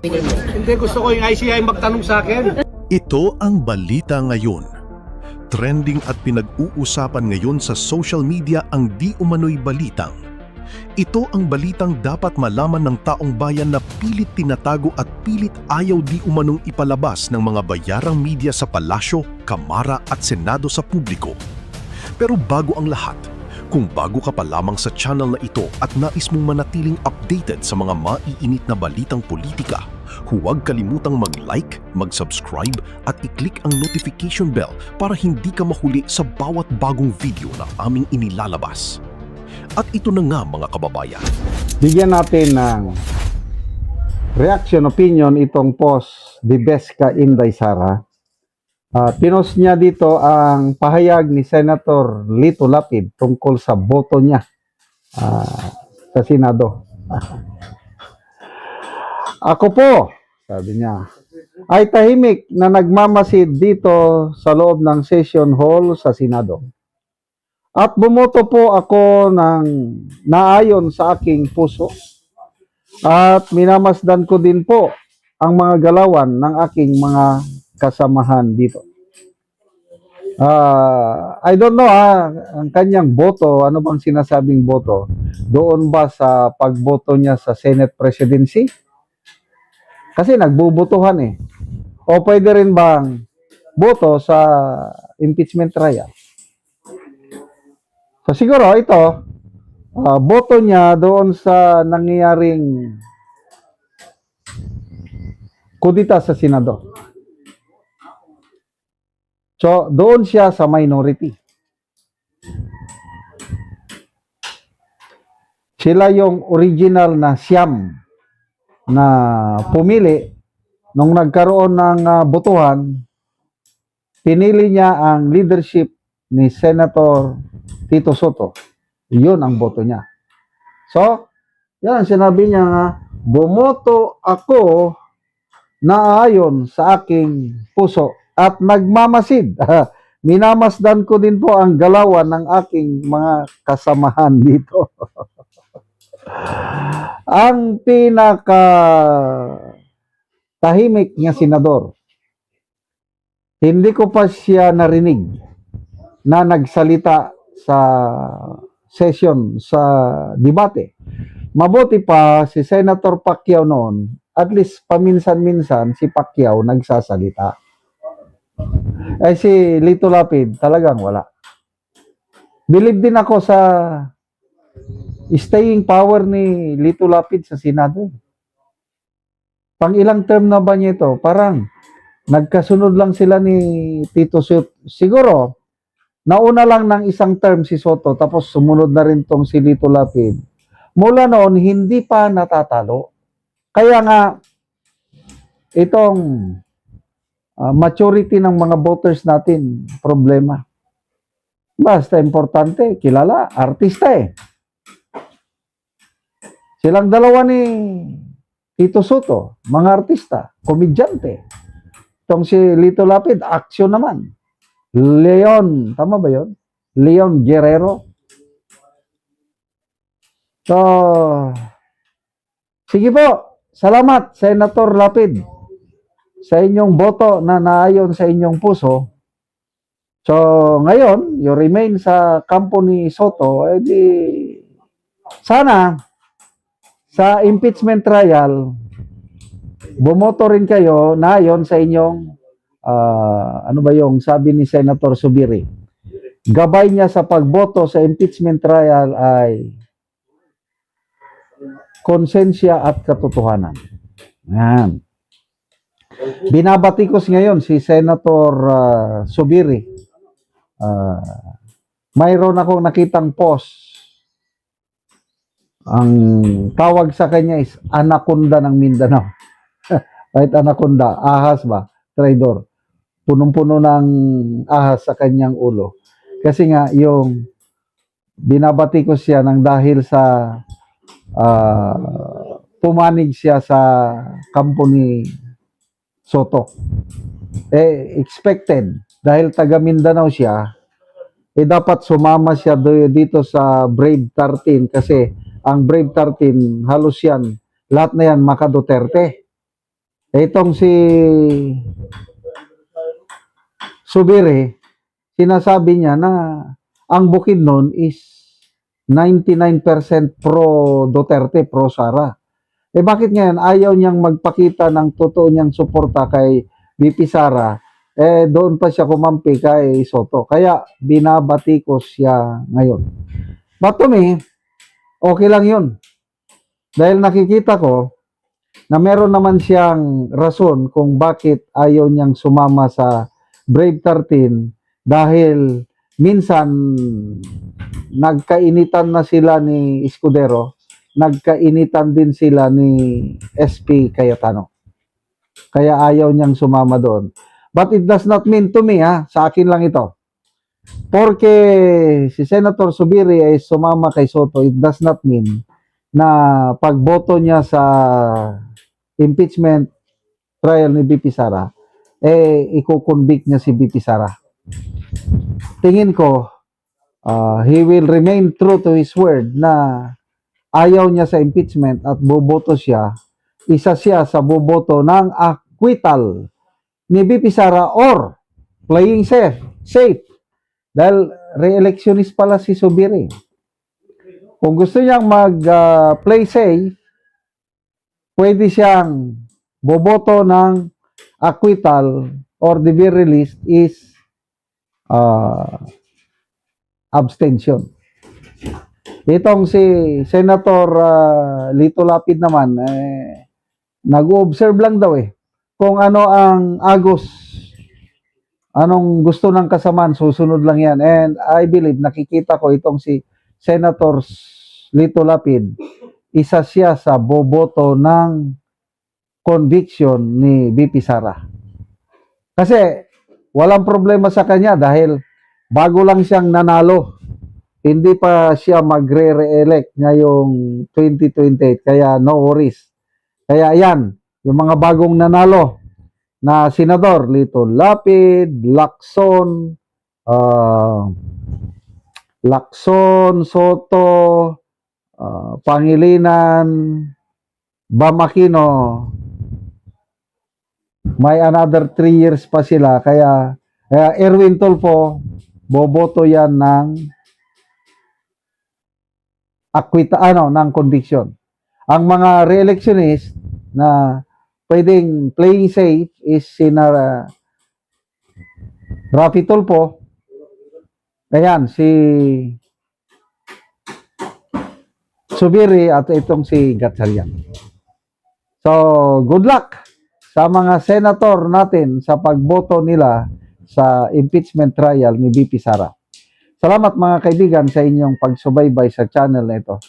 Hindi, gusto ko yung ICI magtanong sa akin. Ito ang balita ngayon. Trending at pinag-uusapan ngayon sa social media ang di umano'y balitang. Ito ang balitang dapat malaman ng taong bayan na pilit tinatago at pilit ayaw di umanong ipalabas ng mga bayarang media sa palasyo, kamara at senado sa publiko. Pero bago ang lahat, kung bago ka pa lamang sa channel na ito at nais mong manatiling updated sa mga maiinit na balitang politika, huwag kalimutang mag-like, mag-subscribe at i-click ang notification bell para hindi ka mahuli sa bawat bagong video na aming inilalabas. At ito na nga mga kababayan. Bigyan natin ng reaction opinion itong post ni Beska Inday Sara. Pinost niya dito ang pahayag ni Senator Lito Lapid tungkol sa boto niya sa Senado. Ako po, sabi niya, ay tahimik na nagmamasid dito sa loob ng session hall sa Senado. At bumoto po ako ng naayon sa aking puso at minamasdan ko din po ang mga galawan ng aking mga kasamahan dito. I don't know ang kanyang boto, ano bang sinasabing boto? Doon ba sa pagboto niya sa Senate presidency? Kasi nagbubutuhan eh. O pwede rin bang boto sa impeachment trial? So siguro ito, boto niya doon sa nangyayaring kudita sa Senado. So, doon siya sa minority. Sila yung original na siyam na pumili nung nagkaroon ng botohan, pinili niya ang leadership ni Senator Tito Soto. Yun ang boto niya. So, yan sinabi niya nga, bumoto ako na ayon sa aking puso at nagmamasid. Minamasdan ko din po ang galawan ng aking mga kasamahan dito. Ang pinaka tahimik niya senador, hindi ko pa siya narinig na nagsalita sa session, sa debate. Mabuti pa si Senator Pacquiao noon, at least paminsan-minsan si Pacquiao nagsasalita. Eh si Lito Lapid talagang wala. Believe din ako sa staying power ni Lito Lapid sa Senado. Pang ilang term na ba niya ito? Parang nagkasunod lang sila ni Tito Soto. Siguro, nauna lang ng isang term si Soto tapos sumunod na rin tong si Lito Lapid. Mula noon, hindi pa natatalo. Kaya nga, itong maturity ng mga voters natin, problema. Basta importante, kilala, artista eh. Silang dalawa ni Tito Soto, mga artista, komedyante. Itong si Lito Lapid, action naman. Leon, tama ba yun? Leon Guerrero. So, sige po, salamat, Senator Lapid, sa inyong boto na naayon sa inyong puso. So, ngayon, you remain sa kampo ni Soto, edi sana sa impeachment trial, bumoto rin kayo naayon sa inyong, ano ba yung sabi ni Senator Subiri? Gabay niya sa pagboto sa impeachment trial ay konsensya at katotohanan. Yan. Binabatikos ngayon si Senator Subiri. Mayroon akong nakitang post. Ang tawag sa kanya is Anaconda ng Mindanao. Right, Anaconda. Ahas ba? Traidor. Punong-puno ng ahas sa kanyang ulo. Kasi nga, yung binabatikos siya ng dahil sa pumanig siya sa kampo ni Soto. Expected. Dahil taga Mindanao siya, dapat sumama siya dito sa Brave 13 kasi ang Brave 13, halos yan, lahat na yan maka Duterte. Itong si Subiri, sinasabi niya na ang Bukidnon is 99% pro Duterte, pro Sara. Bakit ngayon ayaw niyang magpakita ng totoo niyang suporta kay VP Sara? Doon pa siya kumampi kay Soto. Kaya binabatikos siya ngayon. But to me, okay lang yun. Dahil nakikita ko na meron naman siyang rason kung bakit ayaw niyang sumama sa Brave 13 dahil minsan nagkainitan na sila ni Escudero, nagkainitan din sila ni SP Cayetano. Kaya ayaw niyang sumama doon. But it does not mean to me, sa akin lang ito. Porque si Senator Subiri ay sumama kay Soto, it does not mean na pagboto niya sa impeachment trial ni BP Sara, iko-convict niya si BP Sara. Tingin ko, he will remain true to his word na ayaw niya sa impeachment at boboto siya, isa siya sa boboto ng acquittal ni BP Sara or playing safe. Dahil re-electionist pala si Subiri. Kung gusto niyang mag-play safe, pwede siyang boboto ng acquittal or the very least is abstention. Itong si Senator Lito Lapid naman, nag-observe lang daw kung ano ang agos, anong gusto ng kasamaan, susunod lang yan. And I believe, nakikita ko itong si Senator Lito Lapid, isa siya sa boboto ng conviction ni BP Sara. Kasi walang problema sa kanya dahil bago lang siyang nanalo. Hindi pa siya magre-re-elect ngayong 2028. Kaya no worries. Kaya yan, yung mga bagong nanalo na senador, Lito Lapid, Lacson, Soto, Pangilinan, Bam Aquino, may another 3 years pa sila. Kaya Erwin Tulfo, boboto yan ng ng conviction. Ang mga re-electionist na pwedeng playing safe is sina Rafi Tulfo, ayan, si Subiri at itong si Gatchalian. So, good luck sa mga senator natin sa pagboto nila sa impeachment trial ni BP Sara. Salamat mga kaibigan sa inyong pagsubaybay sa channel na ito.